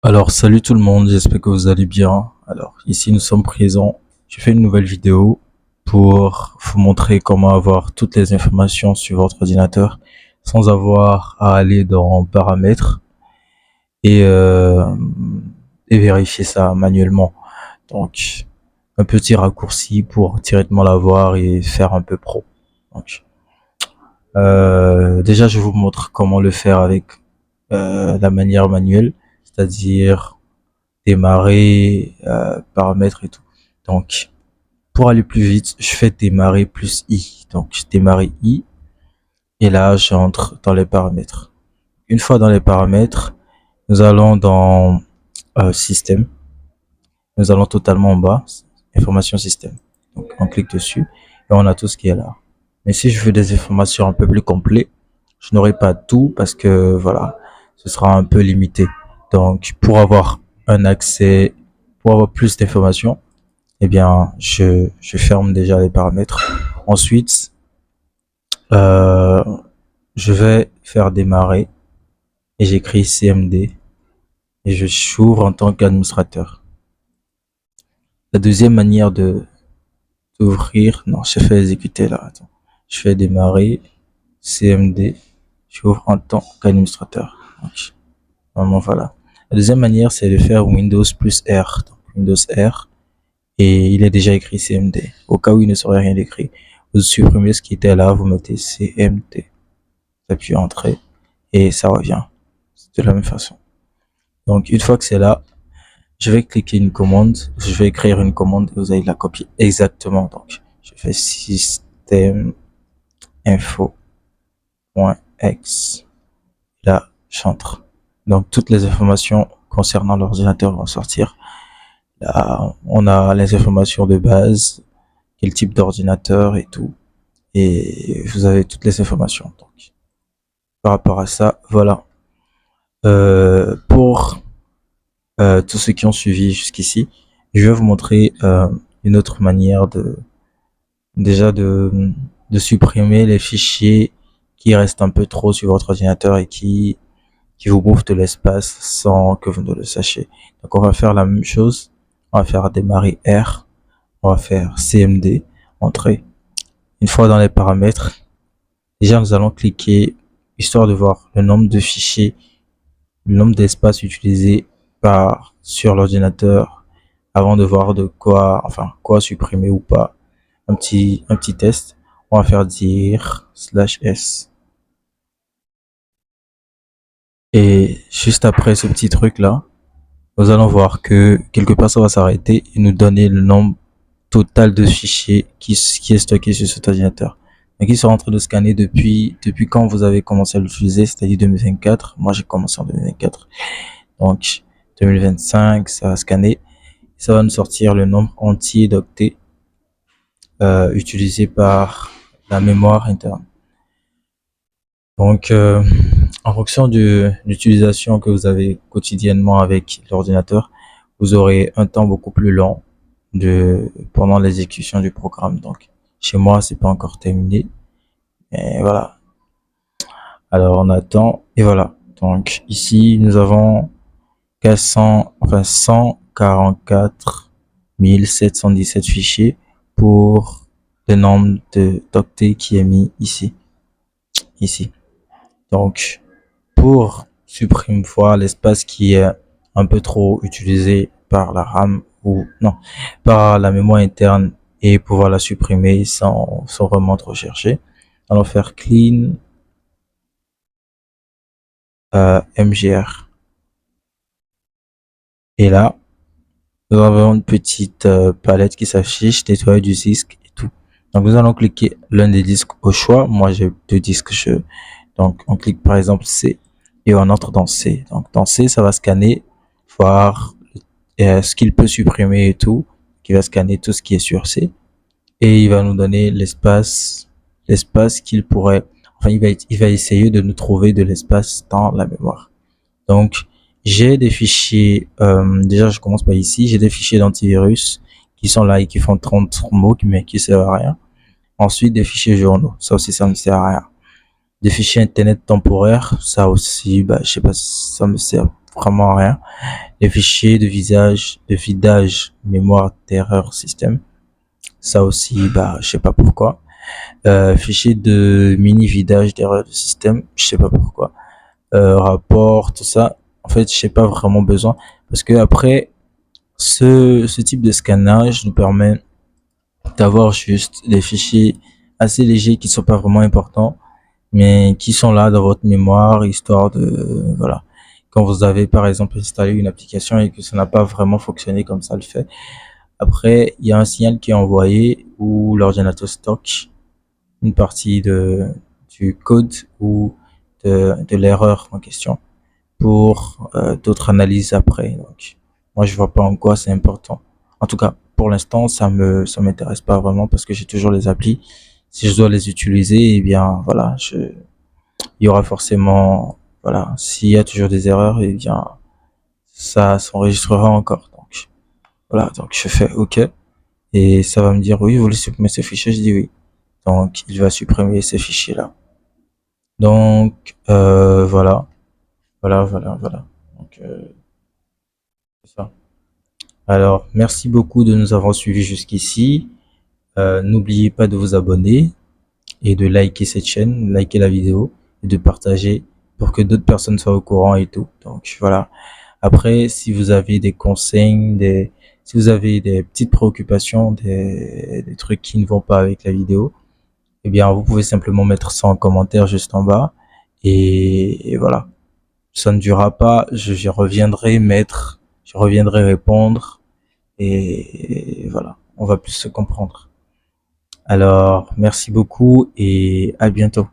Alors, salut tout le monde, j'espère que vous allez bien. Alors, ici nous sommes présents. Je fais une nouvelle vidéo pour vous montrer comment avoir toutes les informations sur votre ordinateur sans avoir à aller dans paramètres et, euh, et vérifier ça manuellement. Donc, un petit raccourci pour directement l'avoir et faire un peu pro. Donc, déjà, je vous montre comment le faire avec la manière manuelle, c'est-à-dire démarrer, paramètres et tout. Donc, pour aller plus vite, je fais démarrer plus i. Donc, je démarre i et là, j'entre dans les paramètres. Une fois dans les paramètres, nous allons dans système. Nous allons totalement en bas, information système. Donc, on clique dessus et on a tout ce qui est là. Mais si je veux des informations un peu plus complètes, je n'aurai pas tout parce que voilà, ce sera un peu limité. Donc, pour avoir un accès, pour avoir plus d'informations, eh bien, je ferme déjà les paramètres. Ensuite, euh, je vais faire démarrer et j'écris CMD et je s'ouvre en tant qu'administrateur. La deuxième manière de d'ouvrir, non, je fais exécuter là. Attends. Je fais démarrer CMD, j'ouvre en tant qu'administrateur. Donc, normalement, voilà. La deuxième manière, c'est de faire Windows plus R. Donc, Windows R et il est déjà écrit CMD. Au cas où il ne serait rien écrit, vous supprimez ce qui était là, vous mettez CMD. Vous appuyez Entrée et ça revient. C'est de la même façon. Donc une fois que c'est là, je vais cliquer une commande, je vais écrire une commande et vous allez la copier exactement. Donc je fais système info.x. Là, j'entre. Donc toutes les informations concernant l'ordinateur vont sortir. Là, on a les informations de base, quel type d'ordinateur et tout. Et vous avez toutes les informations. Donc, par rapport à ça, voilà. Pour tous ceux qui ont suivi jusqu'ici, je vais vous montrer une autre manière déjà de supprimer les fichiers qui restent un peu trop sur votre ordinateur et qui vous bouffent de l'espace sans que vous ne le sachiez. Donc on va faire la même chose. On va faire démarrer R. On va faire CMD, entrée. Une fois dans les paramètres, déjà nous allons cliquer histoire de voir le nombre de fichiers, le nombre d'espace utilisé par sur l'ordinateur avant de voir de quoi, enfin quoi supprimer ou pas. Un petit test. On va faire dire /s. Et juste après ce petit truc là, nous allons voir que quelque part ça va s'arrêter et nous donner le nombre total de fichiers qui est stocké sur cet ordinateur. Donc ils sont en train de scanner depuis quand vous avez commencé à l'utiliser, c'est-à-dire 2024. Moi j'ai commencé en 2024. Donc 2025, ça va scanner. Ça va nous sortir le nombre entier d'octets utilisés par la mémoire interne. Donc en fonction de l'utilisation que vous avez quotidiennement avec l'ordinateur, vous aurez un temps beaucoup plus long pendant l'exécution du programme. Donc chez moi, c'est pas encore terminé. Et voilà. Alors on attend et voilà. Donc ici, nous avons 144 717 fichiers pour le nombre d'octets qui est mis ici. Donc pour supprimer voir l'espace qui est un peu trop utilisé par la RAM ou non, par la mémoire interne et pouvoir la supprimer sans vraiment trop chercher, allons faire clean mgr et là nous avons une petite palette qui s'affiche, nettoyer du disque et tout. Donc nous allons cliquer l'un des disques au choix. Moi j'ai deux disques. Donc on clique par exemple C et on entre dans C. Donc dans C ça va scanner, voir ce qu'il peut supprimer et tout, qui va scanner tout ce qui est sur C et il va nous donner l'espace qu'il pourrait, enfin il va essayer de nous trouver de l'espace dans la mémoire. Donc j'ai des fichiers, déjà je commence par ici, j'ai des fichiers d'antivirus qui sont là et qui font 30 mots mais qui servent à rien. Ensuite des fichiers journaux, ça aussi ça ne sert à rien. Des fichiers internet temporaires, ça aussi, je sais pas si ça me sert vraiment rien. Les fichiers de vidage mémoire d'erreur système. Ça aussi, bah, je sais pas pourquoi. Fichier de mini vidage d'erreur de système, je sais pas pourquoi. Rapport, tout ça. En fait, je sais pas vraiment besoin parce que après, ce type de scannage nous permet d'avoir juste des fichiers assez légers qui sont pas vraiment importants, mais qui sont là dans votre mémoire, histoire de, voilà. Quand vous avez, par exemple, installé une application et que ça n'a pas vraiment fonctionné comme ça le fait, après, il y a un signal qui est envoyé où l'ordinateur stocke une partie du code ou de l'erreur en question pour d'autres analyses après. Donc, moi, je vois pas en quoi c'est important. En tout cas, pour l'instant, ça m'intéresse pas vraiment parce que j'ai toujours les applis. Si je dois les utiliser, eh bien, voilà, il y aura forcément, voilà, s'il y a toujours des erreurs, eh bien, ça s'enregistrera encore. Donc, voilà, donc je fais OK et ça va me dire oui, vous voulez supprimer ces fichiers, je dis oui. Donc, il va supprimer ces fichiers-là. Donc, voilà. Donc, c'est ça. Alors, merci beaucoup de nous avoir suivis jusqu'ici. N'oubliez pas de vous abonner et de liker cette chaîne, liker la vidéo et de partager pour que d'autres personnes soient au courant et tout. Donc, voilà. Après, si vous avez des conseils, si vous avez des petites préoccupations, des trucs qui ne vont pas avec la vidéo, eh bien, vous pouvez simplement mettre ça en commentaire juste en bas. Et voilà. Ça ne durera pas. Je reviendrai répondre. Et voilà. On va plus se comprendre. Alors, merci beaucoup et à bientôt.